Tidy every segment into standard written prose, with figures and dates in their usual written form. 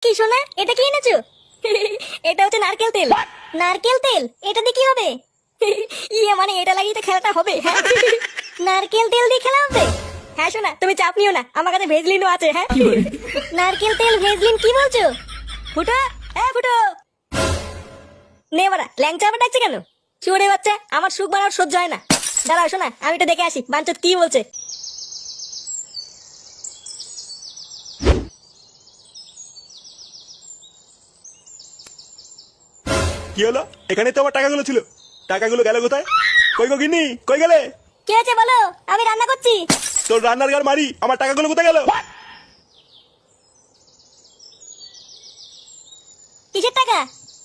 কি শোনা, এটা কি এনেছো? এটা হচ্ছে নারকেল তেল। নারকেল তেল? এটা দিয়ে কি হবে? ইয়ে মানে এটা লাগিয়ে তো খেলাটা হবে। হ্যাঁ নারকেল তেল দিয়ে খেলা হবে? হ্যাঁ শোনা, তুমি চাপ নিও না, আমার কাছে ভেজলিনও আছে। হ্যাঁ নারকেল তেল ভেজলিন কি বলছো? ফুটো, ফুটো নে বাড়া, ল্যাংচা আবার ডাকছে কেন? চুরে বাচ্চা, আমার সুখ বাড়ার সহ্য হয় না। দাঁড়াও শোনা, আমি তো দেখে আসি বাঞ্চত কি বলছে। কি হলো? এখানে তো আমার টাকাগুলো ছিল, টাকাগুলো গেল কোথায়? কই গো গিন্নি, কই গেলে? কি হয়েছে বলো? আমি রান্না করছি। তোর রান্নার গার মারি, আমার টাকাগুলো কোথায় গেল? কিসের টাকা?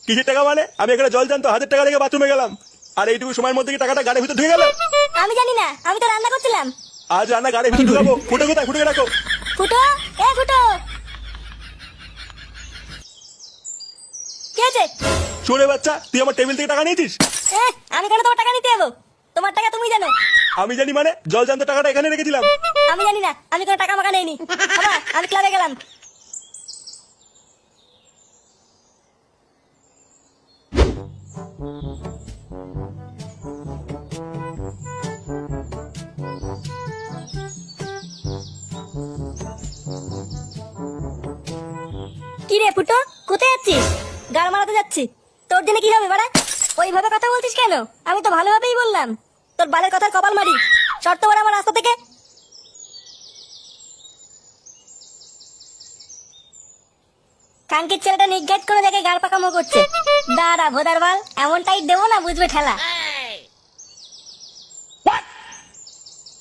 কিসের টাকা মানে? আমি এখানে জল জানতো 1000 টাকা রেখে বাথরুমে গেলাম, আর এইটুকু সময়ের মধ্যে কি টাকাটা গাড়ির ভিতরে ঢুকে গেল? আমি জানি না, আমি তো রান্না করছিলাম। আজ রান্না গাড়ির ভিতরে ঢুকাবো। ফুটো কোথায়? ফুটোকে রাখো। ফুটো, ফুটো কি হয়েছে? চোরে বাচ্চা, তুই আমার টেবিল থেকে টাকা নিয়েছিস? আমি কেন তোমার টাকা নিতে যাবো? তোমার টাকা তুমি জানো। আমি জানি মানে? জল জানতো টাকাটা এখানে রেখেছিলাম। আমি জানি না, আমি কোনো টাকা মাকা নেইনি। বাবা, আমি ক্লাবে গেলাম। কি রে ফুটো, কোথায় যাচ্ছিস? গাল মারাতে যাচ্ছি। তোর জন্য কি হবে বাড়া? ওইভাবে কথা বলছিস কেন? আমি তো ভালোভাবেই বললাম। তোর বালের কথার কপাল মারি। শর্ত বাড়া আমার রাস্তা থেকে। কানকির ছেলেটা নির্ঘাত কোনো জায়গায় গাল পাকামো করছে। দাঁড়া ভোদার বাল, এমন টাইট দেবো না বুঝবে ঠেলা।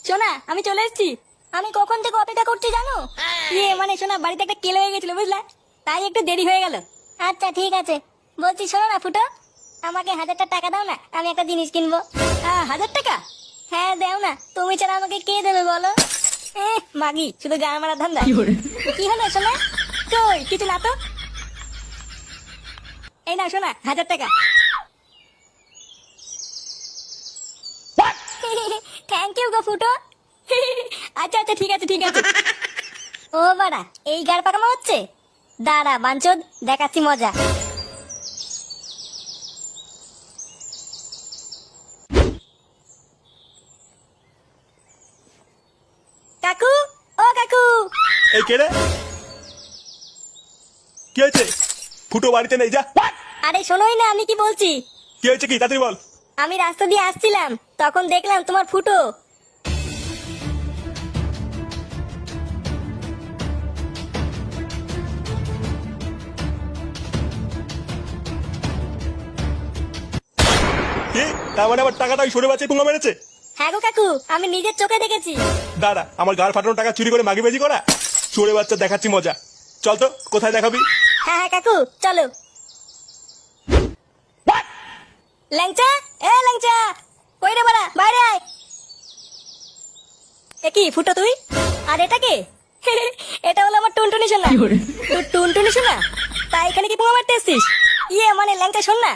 শোনা, আমি চলে এসেছি। আমি কখন থেকে অপেক্ষা করছি জানো? ইয়ে মানে শোনা, বাড়িতে একটা কেলে হয়ে গেছিল বুঝলা, তাই একটু দেরি হয়ে গেল। আচ্ছা ঠিক আছে। বলছি শোনো না ফুটো, আমাকে 1000 টাকা দাও না, আমি একটা জিনিস কিনবো। 1000 টাকা? হ্যাঁ দাও না, তুমি ছাড়া আমাকে কে দেবে বলো? মাগি, শুধু গান মারার ধান্দা। কি হলো শোনা? কই কিছু না তো। এই না শোনা, 1000 টাকা। থ্যাংক ইউ গো ফুটো। আচ্ছা আচ্ছা ঠিক আছে ঠিক আছে। ও বাড়া, এই গাড় পাকামো হচ্ছে? দাঁড়া বাঞ্চদ, দেখাচ্ছি মজা। কাকু, ও কাকু। এই কে রে? কি হয়েছে? ফুটো বাড়িতে নেই, যা। আরে শোনোই না আমি কি বলছি। কি হয়েছে কি? তাড়াতাড়ি বল। আমি রাস্তা দিয়ে আসছিলাম, তখন দেখলাম তোমার ফুটো। কি? তার মানে আমার টাকাটা ওই সরে বাচ্চায় পুঙ্গা মেরেছে? হ্যাঁ গো কাকু, আমি নিজের চোখে দেখেছি। দাঁড়া, আমার গাড় ফাটানো টাকা চুরি করে মাগিবাজি করা? চোরে বাচ্চা, দেখাচ্ছি মজা। চল তো, কোথায় দেখাবি? হ্যাঁ হ্যাঁ কাকু, চলো। ল্যাংচা, ল্যাংচা, কই রে বাড়া, বাইরে আয়। কি ফুটো তুই? আর এটা কে? এটা হলো আমার টুনটুনি সোনা। টুনটুনি সোনা? তা এখানে কি পোঙা মারতে এসছিস? ইয়ে মানে ল্যাংচা শোন না।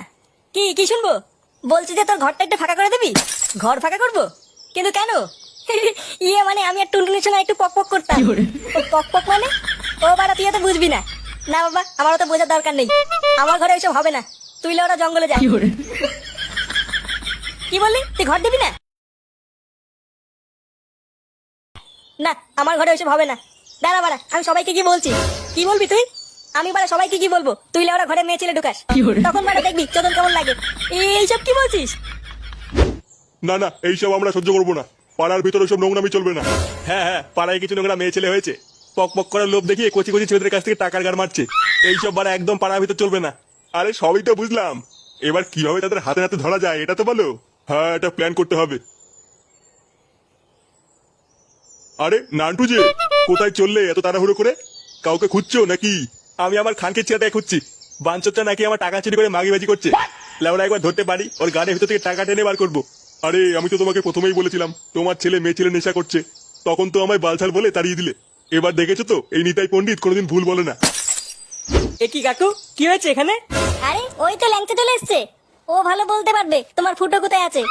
কি কি শুনবো? বলছি যে তোর ঘরটা একটু ফাঁকা করে দিবি। ঘর ফাঁকা করবো? কিন্তু কেন? ইয়ে মানে আমি আর টুনটুনি সোনা একটু পক পক করতাম। পক পক মানে? ও বাড়া, তুই তো বুঝবি না। না বাবা, আমারও তো বোঝার দরকার নেই। আমার ঘরে ওইসব হবে না। তুই ওরা জঙ্গলে যা। কি বললি? তুই ঘর দিবি না? না, আমার ঘরে ওইসব হবে না। দাঁড়া বাড়া, আমি সবাইকে কি বলছি। কি বলবি তুই? আমি বাড়া সবাইকে কি বলবো তুই ওরা ঘরে মেয়ে ছেলে ঢুকাস? তখন বাড়া দেখবি চোদন কেমন লাগে। এইসব কি বলছিস? না না, এইসব আমরা সহ্য করবো না। পাড়ার ভিতরে সব নোংরামি চলবে না। হ্যাঁ হ্যাঁ, পাড়ায় কিছু নোংরা মেয়ে ছেলে হয়েছে, পক পক করার লোভ দেখিয়ে কচি কচি ছেলেদের কাছ থেকে টাকার গার মারছে। এইসব বাড়া একদম পাড়ার ভিতর চলবে না। আরে সবই তো বুঝলাম, এবার কিভাবে তাদের হাতে হাতে ধরা যায় এটা তো বলো। হ্যাঁ, এটা প্ল্যান করতে হবে। আরে নান্টু যে, কোথায় চললে এত তাড়াহুড়ো করে? কাউকে খুঁজছো নাকি? আমি আমার খানকে ছেলেটাকে খুঁজছি। বাঞ্চটা নাকি আমার টাকা চুরি করে মাগিবাজি করছে। লেওরা একবার ধরতে পারি, ওর গাড়ির ভিতর থেকে টাকা টেনে বার করবো। আরে আমি তো তোমাকে প্রথমেই বলেছিলাম তোমার ছেলে মেয়ে ছেলে নেশা করছে, তখন তো আমায় বালছাল বলে তাড়িয়ে দিলে। এবার দেখেছো তো, এই নিতাই পণ্ডিত কোনোদিন ভুল বলে না। এ কি কাকু, কি হয়েছে এখানে? আরে ওই তো ল্যাংচা চলে এসছে। ও ভালো বলতে পারবে তোমার ফুটো কোথায় আছে।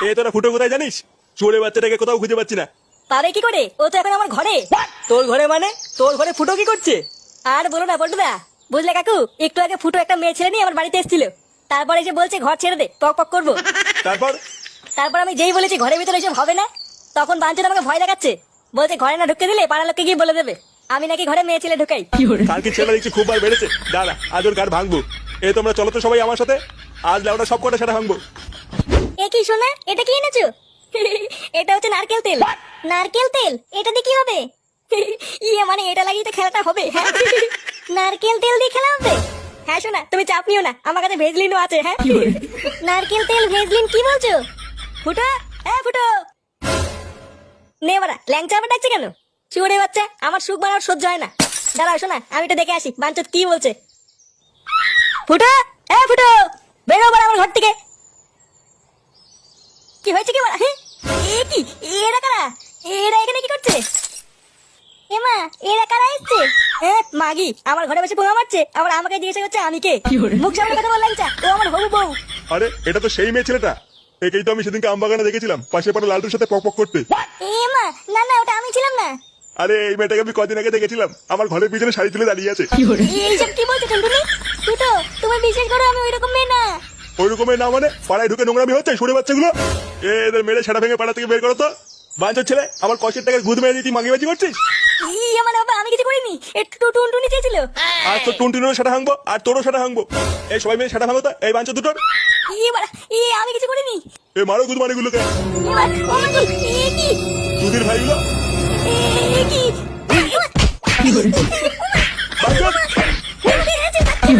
এ তোরা ফুটো কোথায় জানিস? চোরে বাচ্চাটাকে কোথাও খুঁজে পাচ্ছি না। পাবে কি করে? ও তো এখন আমার ঘরে। তোর ঘরে মানে? তোর ঘরে ফুটো কি করছে? আর বলো না পল্টুদা, বুঝলে কাকু, একটু আগে ফুটো একটা মেয়ে ছেলে নিয়ে আমার বাড়িতে এসেছিল। তারপরে এসে বলছে ঘর ছেড়ে দে, পক পক করবো। তারপর তারপর আমি যেই বলেছি ঘরের ভিতরে এসব হবে না, তখন বাঞ্চত আমাকে ভয় দেখাচ্ছে। বলছে ঘরে না ঢুকতে দিলে পাড়ার লোককে গিয়ে বলে দেবে আমি নাকি ঘরে মেয়ে ছেলে ঢুকাই। কালকে ছেলেটা দেখছি খুব বার বেড়েছে। দাঁড়া, আজ ওর গাড় ভাঙবো। এ তোমরা চলো তো সবাই আমার সাথে, আজ লেওটা সব কটা সেটা ভাঙবো। এ কি শোনা, এটা কি এনেছো? এটা হচ্ছে নারকেল তেল। নারকেল তেল? এটা দিয়ে কি হবে? ইয়ে মানে এটা লাগিয়ে তো খেলাটা হবে, হ্যাঁ? নারকেল তেল দিয়ে খেলা হবে? হ্যাঁ শোনা, তুমি চাপ নিও না, আমার কাছে ভেজলিনও আছে। হ্যাঁ, নারকেল তেল ভেজলিন কি বলছো? ফুটো, হ্যাঁ ফুটো, নে বাড়া, ল্যাংচা আবার ডাকছে কেন? শুয়োরে বাচ্চা, আমার সুখ বাড়ার সহ্য হয় না। দাঁড়াও শোনা, আমি এটা দেখে আসি বাঞ্চত কি বলছে। ফুটো, হ্যাঁ ফুটো, বেরো বাড়া আমার ঘর থেকে। কি হয়েছে কি বাড়া? হ্যাঁ, এ কি, এরা কারা? এরা এখানে কি করছে? এমা, এরা কারা এসছে? হ্যাঁ মাগি, আমার ঘরে বসে পোঙা মারছে, আবার আমাকে জিজ্ঞাসা করছে আমি কে। মুখ সামনে কথা বল ল্যাংচা, ও আমার হবু বউ। আরে এটা তো সেই মেয়ে ছেলেটা, একেই তো আমি সেদিনকে আমবাগানে দেখেছিলাম পাশে পাড়া লালটুর সাথে পক পক করতে। এমা, না না, ওটা আমি ছিলাম না। আরে এই মেয়েটাকে আমি কদিন আগে দেখেছিলাম, আমার ঘরের পিছনে শাড়ি তুলে দাঁড়িয়ে আছে। এইসব কি বলছো টুনটুনি? ফুটো, তুমি বিশ্বাস করো আমি ওই রকম মেয়ে না। ওই রকমের না মানে পাড়ায় ঢুকে নোংরামি হচ্ছে সরে বাচ্চাগুলো। এদের মেরে সেটা ভেঙে পাড়া থেকে বের করো তো। বাঞ্চর ছেলে, আমার কষ্টের টাকা গুদ মেরে দিয়ে তুই মাগিবাজি করছিস। ইয়ে মানে বাবা, আমি কিছু করিনি, একটু টুনটুনি চেয়েছিল। আর তোর টুনটুনেরও সেটা ভাঙবো আর তোরও সেটা ভাঙবো। এই সবাই মিলে সেটা ভাঙো তো, এই বাঞ্চর দুটোর। ইয়ে বাড়া, ইয়ে আমি কিছু করিনি। এ মারো গুদ মানিগুলোকে। এবার ও মা কি, এ কি, দুদির ভাইগুলো এ কি, বাঞ্চর। কি